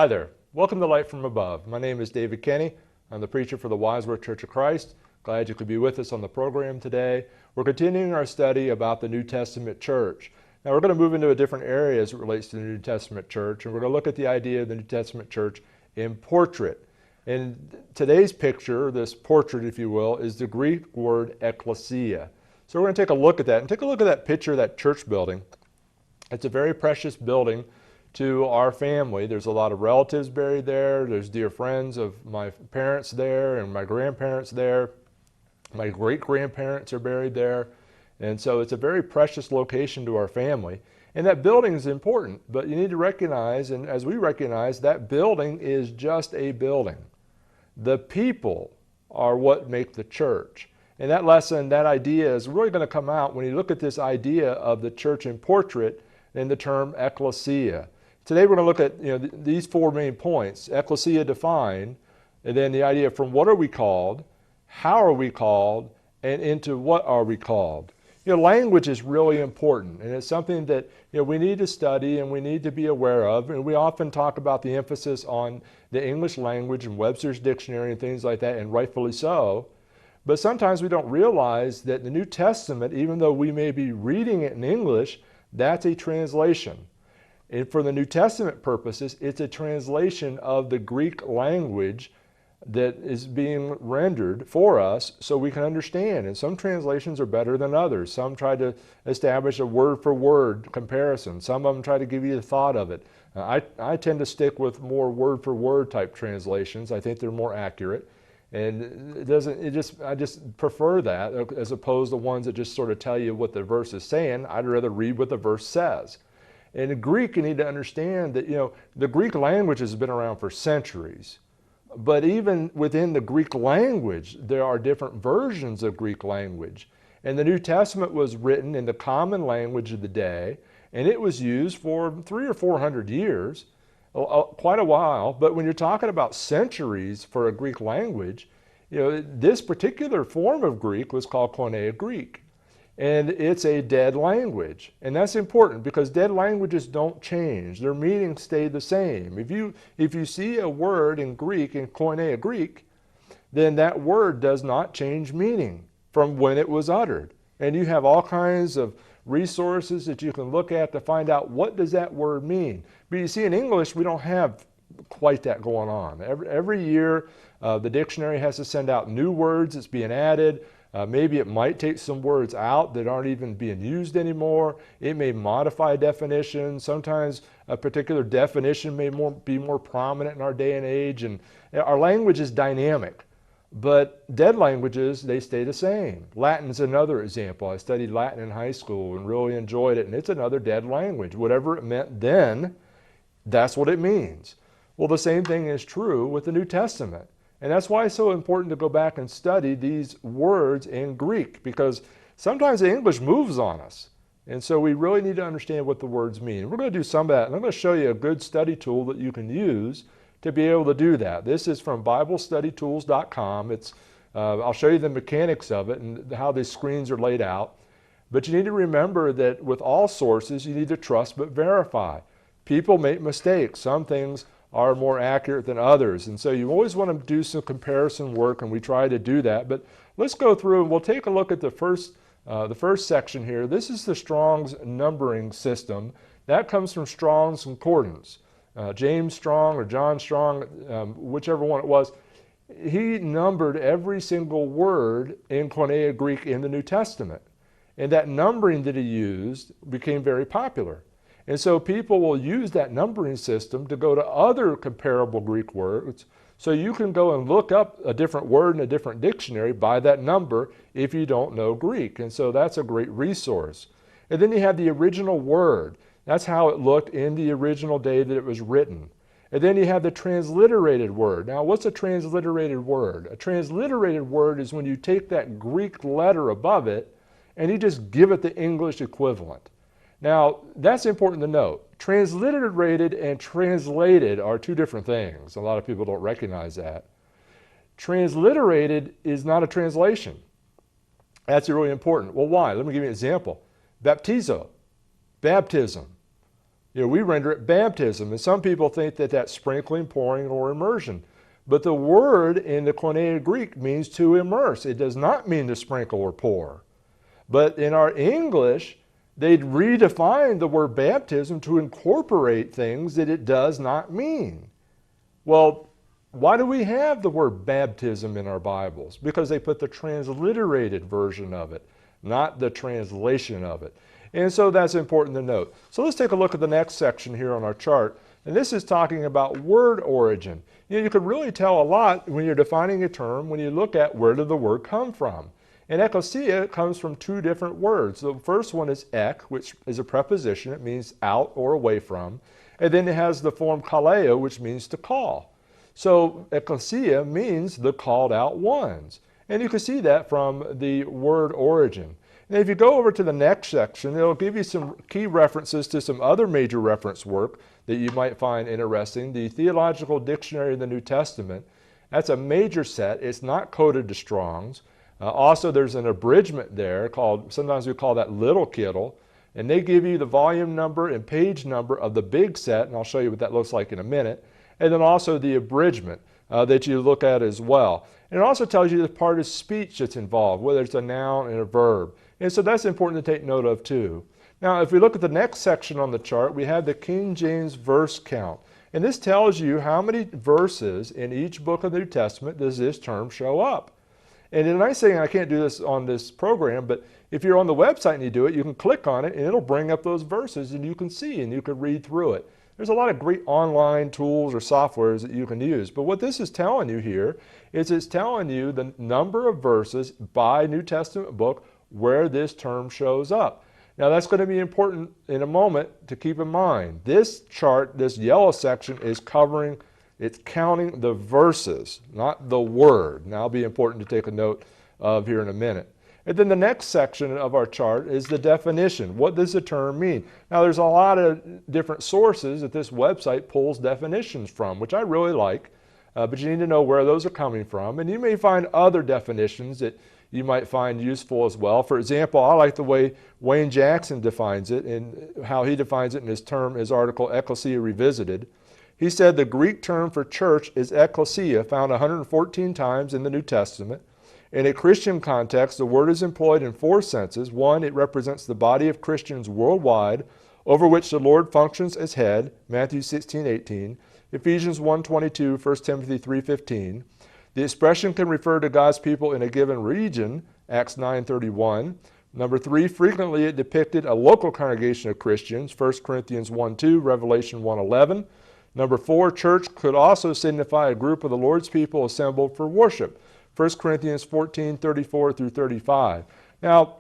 Hi there. Welcome to Light from Above. My name is David Kenny. I'm the preacher for the Wadsworth Church of Christ. Glad you could be with us on the program today. We're continuing our study about the New Testament church. Now we're going to move into a different area as it relates to the New Testament church, and we're going to look at the idea of the New Testament church in portrait. And today's picture, this portrait if you will, is the Greek word ekklesia. So we're going to take a look at that and take a look at that picture of that church building. It's a very precious building to our family. There's a lot of relatives buried there. There's dear friends of my parents there and my grandparents there. My great-grandparents are buried there. And so it's a very precious location to our family. And that building is important, but you need to recognize, and as we recognize, that building is just a building. The people are what make the church. And that lesson, that idea is really going to come out when you look at this idea of the church in portrait in the term ekklesia. Today we're going to look at these four main points: ekklesia defined, and then the idea from what are we called, how are we called, and into what are we called. Language is really important, and it's something that we need to study and we need to be aware of. And we often talk about the emphasis on the English language and Webster's dictionary and things like that, and rightfully so. But sometimes we don't realize that the New Testament, even though we may be reading it in English, that's a translation. And for the New Testament purposes, it's a translation of the Greek language that is being rendered for us so we can understand. And some translations are better than others. Some try to establish a word-for-word comparison. Some of them try to give you the thought of it. I tend to stick with more word-for-word type translations. I think they're more accurate. And I just prefer that as opposed to ones that just sort of tell you what the verse is saying. I'd rather read what the verse says. And in Greek, you need to understand that, the Greek language has been around for centuries. But even within the Greek language, there are different versions of Greek language. And the New Testament was written in the common language of the day, and it was used for 300 or 400 years, quite a while. But when you're talking about centuries for a Greek language, this particular form of Greek was called Koine Greek. And it's a dead language. And that's important because dead languages don't change. Their meanings stay the same. If you see a word in Greek, in Koine Greek, then that word does not change meaning from when it was uttered. And you have all kinds of resources that you can look at to find out what does that word mean. But you see, in English, we don't have quite that going on. Every year, the dictionary has to send out new words that's being added. Maybe it might take some words out that aren't even being used anymore. It may modify definitions. Sometimes a particular definition may be more prominent in our day and age. And our language is dynamic. But dead languages, they stay the same. Latin's another example. I studied Latin in high school and really enjoyed it. And it's another dead language. Whatever it meant then, that's what it means. Well, the same thing is true with the New Testament. And that's why it's so important to go back and study these words in Greek, because sometimes the English moves on us. And so we really need to understand what the words mean. We're going to do some of that, and I'm going to show you a good study tool that you can use to be able to do that. This is from BibleStudyTools.com. I'll show you the mechanics of it and how these screens are laid out. But you need to remember that with all sources, you need to trust but verify. People make mistakes. Some things are more accurate than others. And so you always want to do some comparison work, and we try to do that. But let's go through and we'll take a look at the first section here. This is the Strong's numbering system. That comes from Strong's Concordance. James Strong or John Strong, whichever one it was, he numbered every single word in Koine Greek in the New Testament. And that numbering that he used became very popular. And so people will use that numbering system to go to other comparable Greek words. So you can go and look up a different word in a different dictionary by that number if you don't know Greek. And so that's a great resource. And then you have the original word. That's how it looked in the original day that it was written. And then you have the transliterated word. Now, what's a transliterated word? A transliterated word is when you take that Greek letter above it and you just give it the English equivalent. Now, that's important to note. Transliterated and translated are two different things. A lot of people don't recognize that. Transliterated is not a translation. That's really important. Well, why? Let me give you an example. Baptizo, baptism. We render it baptism, and some people think that that's sprinkling, pouring, or immersion. But the word in the Koine Greek means to immerse. It does not mean to sprinkle or pour. But in our English, they'd redefine the word baptism to incorporate things that it does not mean. Well, why do we have the word baptism in our Bibles? Because they put the transliterated version of it, not the translation of it. And so that's important to note. So let's take a look at the next section here on our chart. And this is talking about word origin. You can really tell a lot when you're defining a term when you look at where did the word come from. In Ekklesia, it comes from two different words. The first one is ek, which is a preposition. It means out or away from. And then it has the form kaleo, which means to call. So Ekklesia means the called out ones. And you can see that from the word origin. And if you go over to the next section, it'll give you some key references to some other major reference work that you might find interesting. The Theological Dictionary of the New Testament, that's a major set. It's not coded to Strong's. Also, there's an abridgment there called, sometimes we call that Little Kittle, and they give you the volume number and page number of the big set, and I'll show you what that looks like in a minute. And then also the abridgment that you look at as well. And it also tells you the part of speech that's involved, whether it's a noun and a verb. And so that's important to take note of too. Now, if we look at the next section on the chart, we have the King James verse count. And this tells you how many verses in each book of the New Testament does this term show up. And the nice thing, I can't do this on this program, but if you're on the website and you do it, you can click on it and it'll bring up those verses and you can see and you can read through it. There's a lot of great online tools or softwares that you can use. But what this is telling you here is it's telling you the number of verses by New Testament book where this term shows up. Now that's going to be important in a moment to keep in mind. This chart, this yellow section is covering, it's counting the verses, not the word. Now it'll be important to take a note of here in a minute. And then the next section of our chart is the definition. What does the term mean? Now there's a lot of different sources that this website pulls definitions from, which I really like, but you need to know where those are coming from. And you may find other definitions that you might find useful as well. For example, I like the way Wayne Jackson defines it and how he defines it in his article, Ekklesia Revisited. He said the Greek term for church is ekklesia, found 114 times in the New Testament. In a Christian context, the word is employed in four senses. One, it represents the body of Christians worldwide, over which the Lord functions as head, Matthew 16:18, Ephesians 1:22, 1 Timothy 3:15. The expression can refer to God's people in a given region, Acts 9:31. Number three, frequently it depicted a local congregation of Christians, 1 Corinthians 1:2, Revelation 1:11. Number four, church could also signify a group of the Lord's people assembled for worship, 1 Corinthians 14:34 through 35. Now,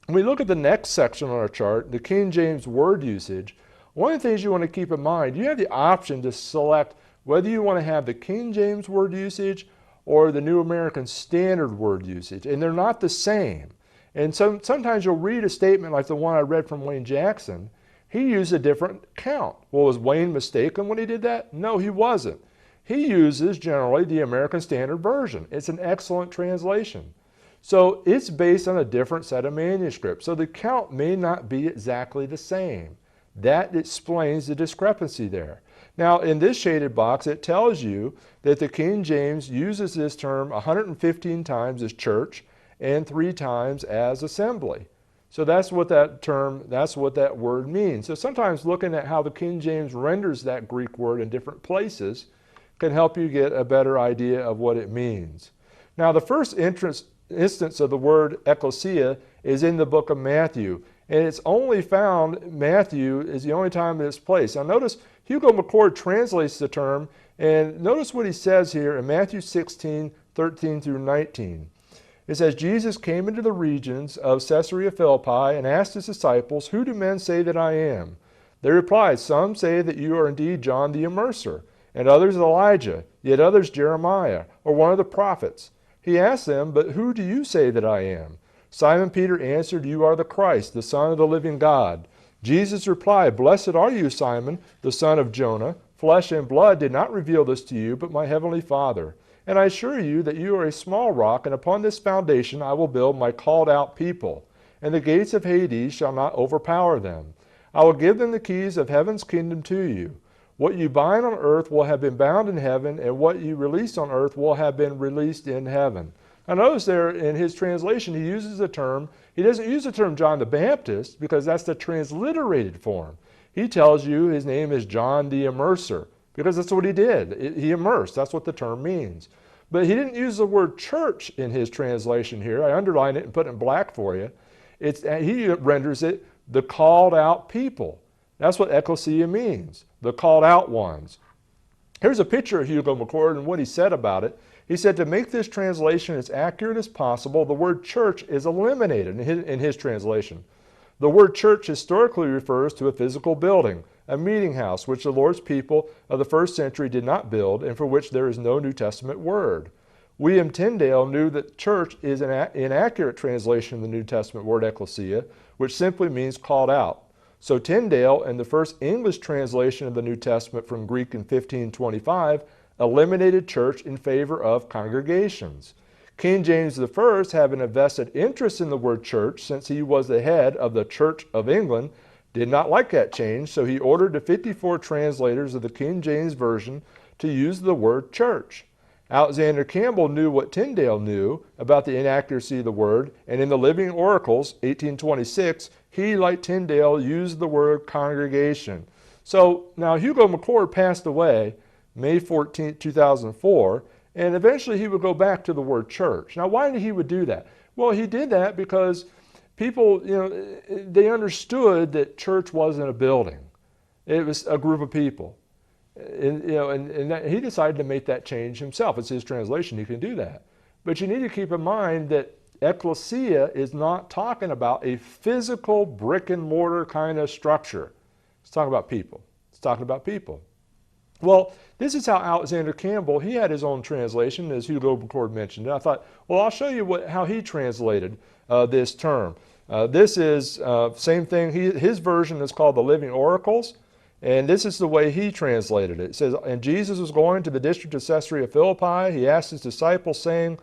when we look at the next section on our chart, the King James word usage, one of the things you want to keep in mind, you have the option to select whether you want to have the King James word usage or the New American Standard word usage, and they're not the same. And sometimes you'll read a statement like the one I read from Wayne Jackson. He used a different count. Well, was Wayne mistaken when he did that? No, he wasn't. He uses generally the American Standard Version. It's an excellent translation. So it's based on a different set of manuscripts. So the count may not be exactly the same. That explains the discrepancy there. Now in this shaded box, it tells you that the King James uses this term 115 times as church and 3 times as assembly. So that's what that term, that's what that word means. So sometimes looking at how the King James renders that Greek word in different places can help you get a better idea of what it means. Now the first instance of the word ekklesia is in the book of Matthew, and it's only found, Matthew is the only time it's placed. Now notice Hugo McCord translates the term, and notice what he says here in Matthew 16:13 through 19. It says, Jesus came into the regions of Caesarea Philippi and asked his disciples, who do men say that I am? They replied, some say that you are indeed John the Immerser, and others Elijah, yet others Jeremiah, or one of the prophets. He asked them, but who do you say that I am? Simon Peter answered, you are the Christ, the Son of the living God. Jesus replied, blessed are you, Simon, the son of Jonah. Flesh and blood did not reveal this to you, but my heavenly Father. And I assure you that you are a small rock, and upon this foundation I will build my called out people, and the gates of Hades shall not overpower them. I will give them the keys of heaven's kingdom to you. What you bind on earth will have been bound in heaven, and what you release on earth will have been released in heaven. Now notice there in his translation, he uses the term, he doesn't use the term John the Baptist because that's the transliterated form. He tells you his name is John the Immerser because that's what he did. He immersed. That's what the term means. But he didn't use the word church in his translation here. I underlined it and put it in black for you. He renders it the called out people. That's what Ekklesia means, the called out ones. Here's a picture of Hugo McCord and what he said about it. He said, to make this translation as accurate as possible, the word church is eliminated in his translation. The word church historically refers to a physical building, a meeting house, which the Lord's people of the first century did not build and for which there is no New Testament word. William Tyndale knew that church is an inaccurate translation of the New Testament word ekklesia, which simply means called out. So Tyndale, in the first English translation of the New Testament from Greek in 1525, eliminated church in favor of congregations. King James I, having a vested interest in the word church since he was the head of the Church of England, did not like that change, so he ordered the 54 translators of the King James Version to use the word church. Alexander Campbell knew what Tyndale knew about the inaccuracy of the word, and in the Living Oracles, 1826, he, like Tyndale, used the word congregation. So now Hugo McCord passed away May 14, 2004, and eventually he would go back to the word church. Now, why did he would do that? Well, he did that because people, they understood that church wasn't a building. It was a group of people. And he decided to make that change himself. It's his translation. He can do that. But you need to keep in mind that Ekklesia is not talking about a physical brick and mortar kind of structure. It's talking about people. It's talking about people. Well, this is how Alexander Campbell, he had his own translation, as Hugo McCord mentioned. And I thought, well, I'll show you how he translated this term. This is same thing. His version is called the Living Oracles. And this is the way he translated it. It says, and Jesus was going to the district of Caesarea Philippi. He asked his disciples, saying,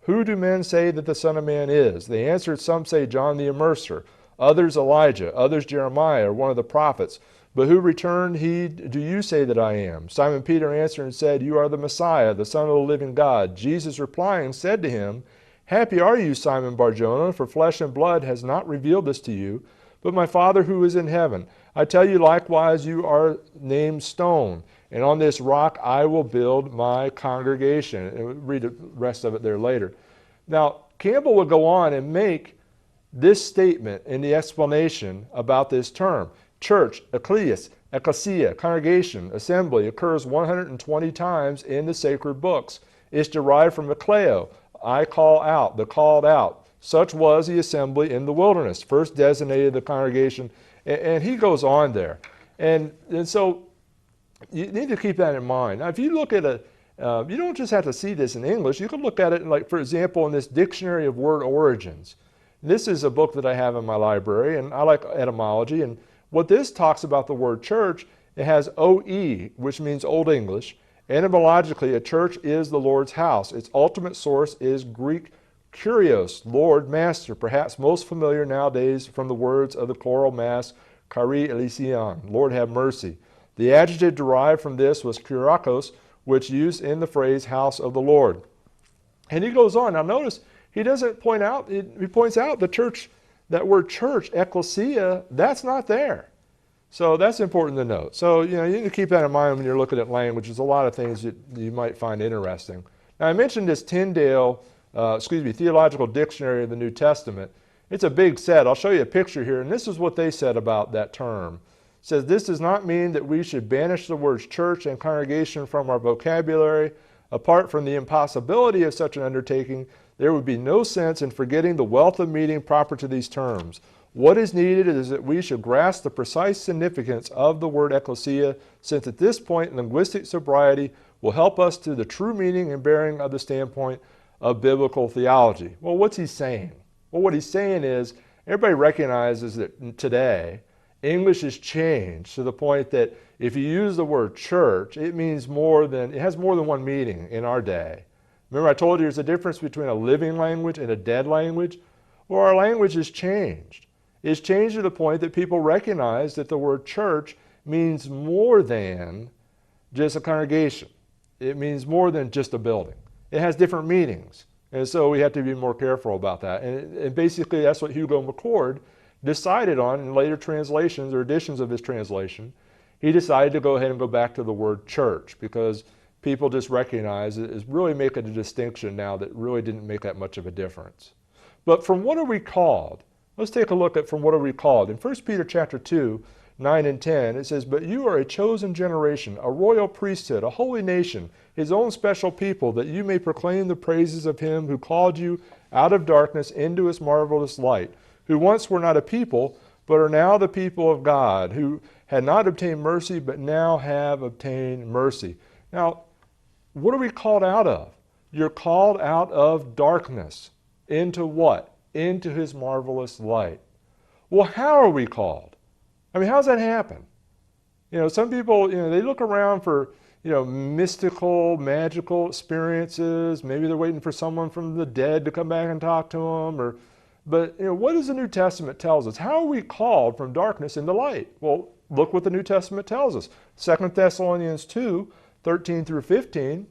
who do men say that the Son of Man is? They answered, some say John the Immerser, others Elijah, others Jeremiah, or one of the prophets. But who returned do you say that I am? Simon Peter answered and said, you are the Messiah, the Son of the living God. Jesus replying said to him, happy are you, Simon Bar-Jonah, for flesh and blood has not revealed this to you, but my Father who is in heaven. I tell you likewise, you are named Stone, and on this rock I will build my congregation. And we'll read the rest of it there later. Now, Campbell would go on and make this statement in the explanation about this term. Church, ekklesia, congregation, assembly occurs 120 times in the sacred books. It's derived from ekkleo, I call out, the called out. Such was the assembly in the wilderness, first designated the congregation. And he goes on there. And so you need to keep that in mind. Now, if you look at you don't just have to see this in English. You can look at it, like, for example, in this Dictionary of Word Origins. This is a book that I have in my library, and I like etymology. And what this talks about the word church, it has OE, which means Old English. Etymologically, a church is the Lord's house. Its ultimate source is Greek Kyrios, Lord, Master, perhaps most familiar nowadays from the words of the choral mass, Kyrie eleison, Lord have mercy. The adjective derived from this was kyriakos, which used in the phrase house of the Lord. And he goes on. Now notice, he doesn't point out, he points out the church, that word church, ekklesia, that's not there. So that's important to note. So, you need to keep that in mind when you're looking at language. There's a lot of things that you might find interesting. Now I mentioned this Tyndale Theological Dictionary of the New Testament. It's a big set. I'll show you a picture here, and this is what they said about that term. It says, this does not mean that we should banish the words church and congregation from our vocabulary. Apart from the impossibility of such an undertaking, there would be no sense in forgetting the wealth of meaning proper to these terms. What is needed is that we should grasp the precise significance of the word ekklesia, since at this point linguistic sobriety will help us to the true meaning and bearing of the standpoint of biblical theology. Well, what's he saying? Well, what he's saying is everybody recognizes that today English has changed to the point that if you use the word church, it has more than one meaning in our day. Remember I told you there's a difference between a living language and a dead language? Well, our language has changed. It's changed to the point that people recognize that the word church means more than just a congregation. It means more than just a building. It has different meanings. And so we have to be more careful about that. And basically that's what Hugo McCord decided on in later translations or editions of his translation. He decided to go ahead and go back to the word church because people just recognize it is really making a distinction now that really didn't make that much of a difference. But from what are we called? Let's take a look at from what are we called. In 1 Peter chapter 2, 9 and 10, it says, "But you are a chosen generation, a royal priesthood, a holy nation, his own special people, that you may proclaim the praises of him who called you out of darkness into his marvelous light, who once were not a people, but are now the people of God, who had not obtained mercy, but now have obtained mercy." Now, what are we called out of? You're called out of darkness. Into what? Into his marvelous light. Well, how are we called? I mean, how does that happen? Some people, they look around for, mystical, magical experiences. Maybe they're waiting for someone from the dead to come back and talk to them. But what does the New Testament tells us? How are we called from darkness into light? Well, look what the New Testament tells us. 2 Thessalonians 2, 13 through 15,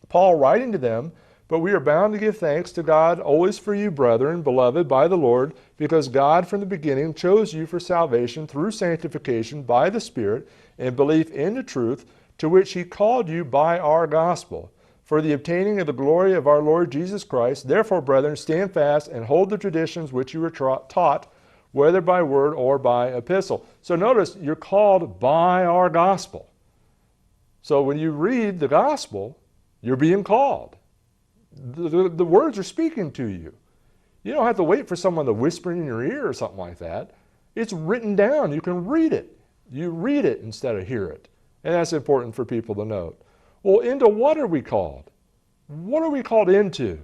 Paul writing to them, "But we are bound to give thanks to God always for you, brethren, beloved by the Lord, because God from the beginning chose you for salvation through sanctification by the Spirit and belief in the truth, to which he called you by our gospel, for the obtaining of the glory of our Lord Jesus Christ. Therefore, brethren, stand fast and hold the traditions which you were taught, whether by word or by epistle." So notice, you're called by our gospel. So when you read the gospel, you're being called. The words are speaking to you. You don't have to wait for someone to whisper in your ear or something like that. It's written down. You can read it. You read it instead of hear it. And that's important for people to note. Well, into what are we called? What are we called into?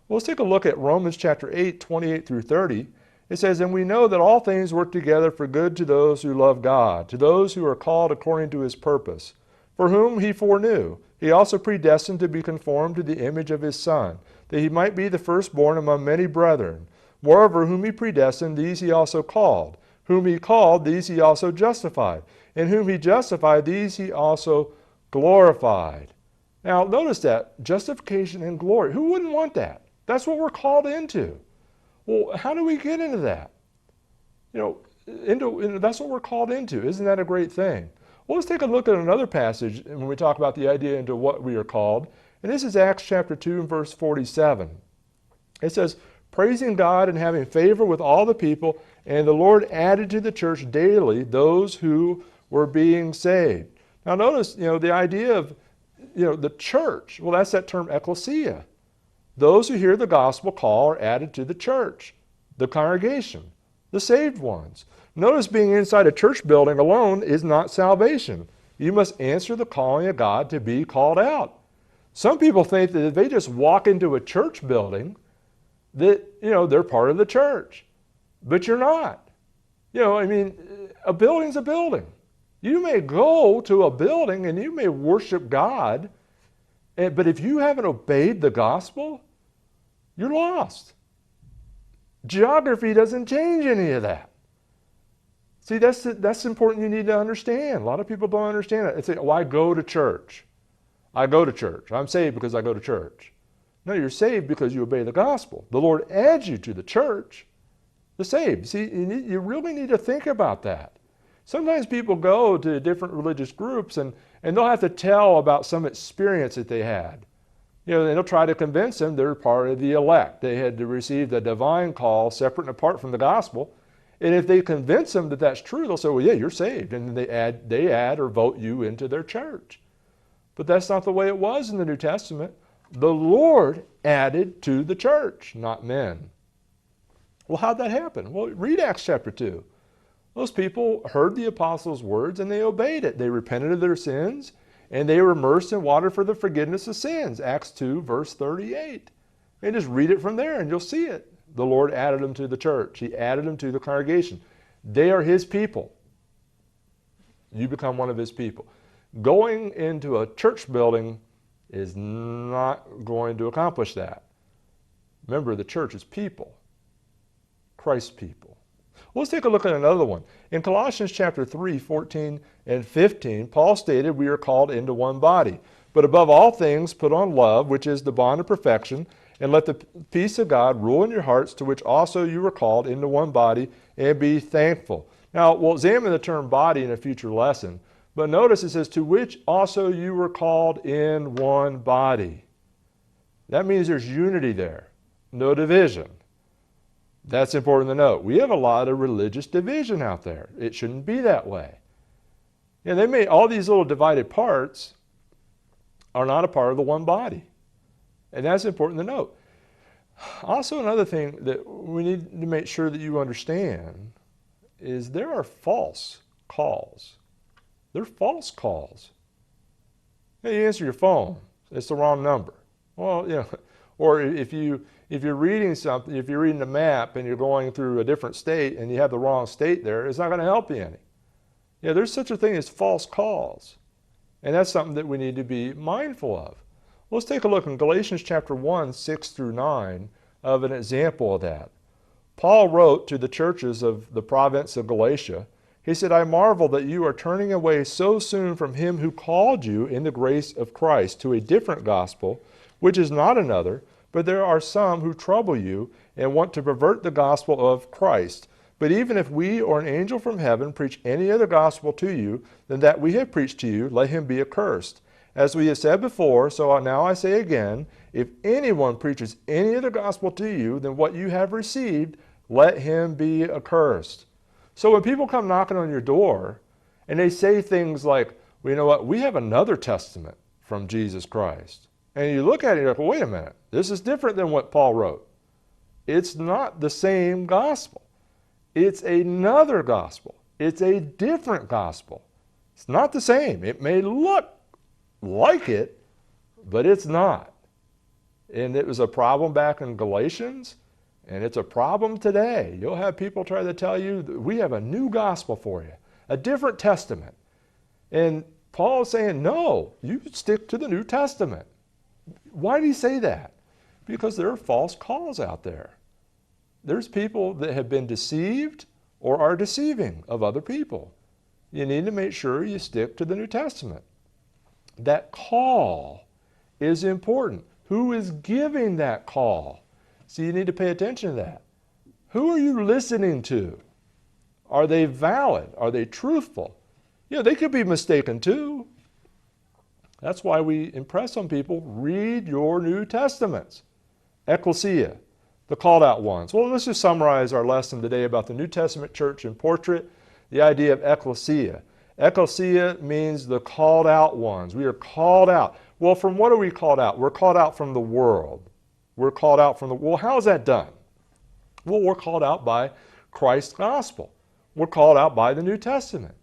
Well, let's take a look at Romans chapter 8, 28 through 30. It says, "And we know that all things work together for good to those who love God, to those who are called according to his purpose. For whom he foreknew, he also predestined to be conformed to the image of his Son, that he might be the firstborn among many brethren. Moreover, whom he predestined, these he also called. Whom he called, these he also justified. And whom he justified, these he also glorified." Now, notice that, justification and glory. Who wouldn't want that? That's what we're called into. Well, how do we get into that? That's what we're called into. Isn't that a great thing? Well, let's take a look at another passage when we talk about the idea into what we are called. And this is Acts chapter 2 and verse 47. It says, "Praising God and having favor with all the people, and the Lord added to the church daily those who were being saved." Now notice, the idea of, the church. Well, that's that term ekklesia. Those who hear the gospel call are added to the church, the congregation, the saved ones. Notice being inside a church building alone is not salvation. You must answer the calling of God to be called out. Some people think that if they just walk into a church building, that, they're part of the church. But you're not. A building's a building. You may go to a building and you may worship God, but if you haven't obeyed the gospel, you're lost. Geography doesn't change any of that. See, that's important you need to understand. A lot of people don't understand that. They say, "Oh, I go to church. I go to church. I'm saved because I go to church." No, you're saved because you obey the gospel. The Lord adds you to the church, the saved. See, you really need to think about that. Sometimes people go to different religious groups and they'll have to tell about some experience that they had. And they'll try to convince them they're part of the elect. They had to receive the divine call separate and apart from the gospel. And if they convince them that that's true, they'll say, "Well, yeah, you're saved." And then they add or vote you into their church. But that's not the way it was in the New Testament. The Lord added to the church, not men. Well, how'd that happen? Well, read Acts chapter 2. Those people heard the apostles' words and they obeyed it. They repented of their sins and they were immersed in water for the forgiveness of sins. Acts 2, verse 38. And just read it from there and you'll see it. The Lord added them to the church. He added them to the congregation. They are his people. You become one of his people. Going into a church building is not going to accomplish that. Remember, the church is people. Christ's people. Well, let's take a look at another one. In Colossians chapter 3, 14 and 15, Paul stated we are called into one body. But above all things, put on love, which is the bond of perfection, and let the peace of God rule in your hearts, to which also you were called into one body, and be thankful. Now, we'll examine the term body in a future lesson, but notice it says, to which also you were called in one body. That means there's unity there, no division. That's important to note. We have a lot of religious division out there. It shouldn't be that way. And they made all these little divided parts are not a part of the one body. And that's important to note. Also, another thing that we need to make sure that you understand is there are false calls. They're false calls. Hey, you answer your phone, it's the wrong number. Well, you know, or if you're reading something, if you're reading a map and you're going through a different state and you have the wrong state there, it's not going to help you any. Yeah, there's such a thing as false calls. And that's something that we need to be mindful of. Let's take a look in Galatians chapter 1, 6 through 9 of an example of that. Paul wrote to the churches of the province of Galatia. He said, I marvel that you are turning away so soon from him who called you in the grace of Christ to a different gospel, which is not another, but there are some who trouble you and want to pervert the gospel of Christ. But even if we or an angel from heaven preach any other gospel to you than that we have preached to you, let him be accursed. As we have said before, so now I say again, if anyone preaches any other gospel to you than what you have received, let him be accursed. So when people come knocking on your door and they say things like, well, you know what, we have another testament from Jesus Christ. And you look at it and you're like, well, wait a minute, this is different than what Paul wrote. It's not the same gospel. It's another gospel. It's a different gospel. It's not the same. It may look like it, but it's not. And it was a problem back in Galatians, and it's a problem today. You'll have people try to tell you, we have a new gospel for you, a different testament. And Paul is saying, no, you stick to the New Testament. Why did he say that? Because there are false calls out there. There's people that have been deceived or are deceiving of other people. You need to make sure you stick to the New Testament. That call is important. Who is giving that call? So you need to pay attention to that. Who are you listening to? Are they valid? Are they truthful? Yeah, they could be mistaken too. That's why we impress on people, read your New Testaments. Ekklesia, the called out ones. Well, let's just summarize our lesson today about the New Testament church in portrait, the idea of ekklesia. Ekklesia means the called out ones. We are called out. Well, from what are we called out? We're called out from the world. We're called out from the, well, how is that done? Well, we're called out by Christ's gospel. We're called out by the New Testament.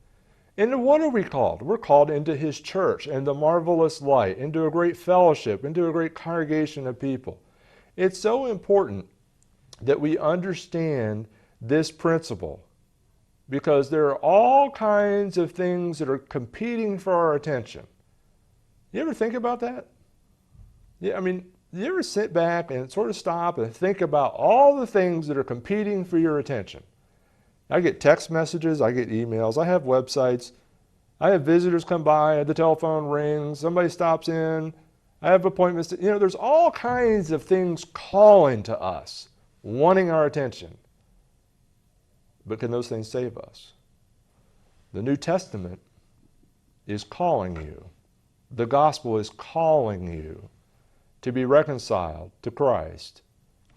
And what are we called? We're called into his church and the marvelous light, into a great fellowship, into a great congregation of people. It's so important that we understand this principle, because there are all kinds of things that are competing for our attention. You ever think about that? Yeah, I mean, you ever sit back and sort of stop and think about all the things that are competing for your attention? I get text messages, I get emails, I have websites, I have visitors come by, the telephone rings, somebody stops in, I have appointments. There's all kinds of things calling to us, wanting our attention. But can those things save us? The New Testament is calling you. The gospel is calling you to be reconciled to Christ.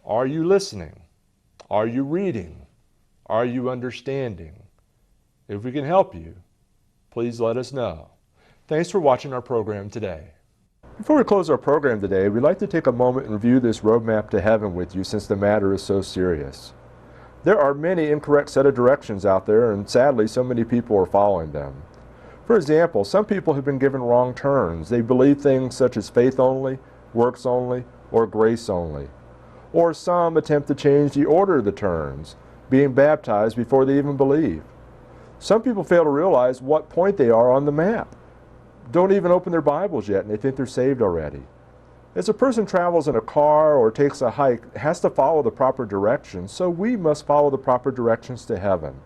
Are you listening? Are you reading? Are you understanding? If we can help you, please let us know. Thanks for watching our program today. Before we close our program today, we'd like to take a moment and review this roadmap to heaven with you, since the matter is so serious. There are many incorrect set of directions out there, and sadly so many people are following them. For example, some people have been given wrong turns. They believe things such as faith only, works only, or grace only. Or some attempt to change the order of the turns, being baptized before they even believe. Some people fail to realize what point they are on the map. Don't even open their Bibles yet, and they think they're saved already. As a person travels in a car or takes a hike, it has to follow the proper directions, so we must follow the proper directions to heaven.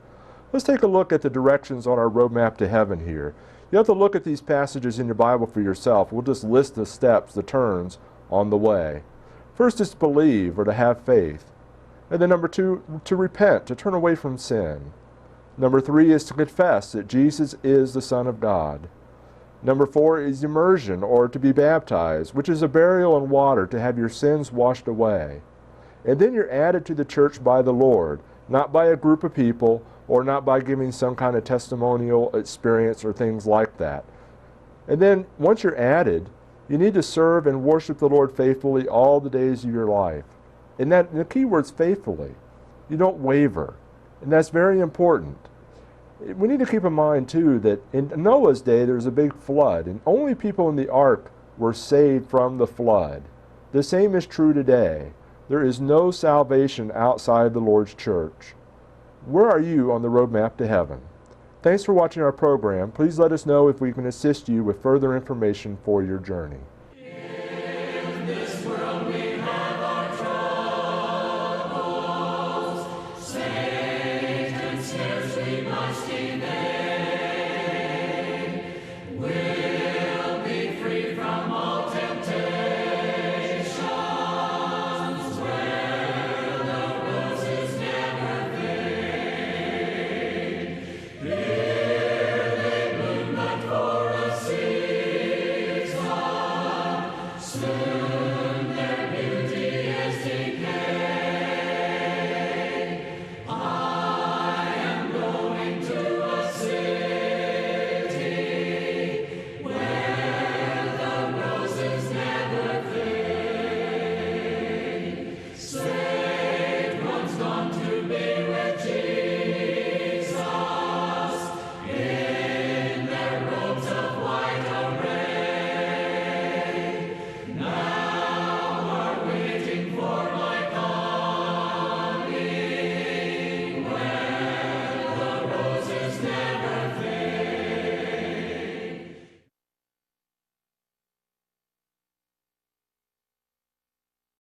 Let's take a look at the directions on our roadmap to heaven here. You have to look at these passages in your Bible for yourself. We'll just list the steps, the turns on the way. First is to believe or to have faith. And then number 2, to repent, to turn away from sin. Number 3 is to confess that Jesus is the Son of God. Number 4 is immersion, or to be baptized, which is a burial in water to have your sins washed away. And then you're added to the church by the Lord, not by a group of people, or not by giving some kind of testimonial experience or things like that. And then once you're added, you need to serve and worship the Lord faithfully all the days of your life. And the key word's faithfully. You don't waver. And that's very important. We need to keep in mind, too, that in Noah's day there was a big flood, and only people in the ark were saved from the flood. The same is true today. There is no salvation outside the Lord's church. Where are you on the roadmap to heaven? Thanks for watching our program. Please let us know if we can assist you with further information for your journey.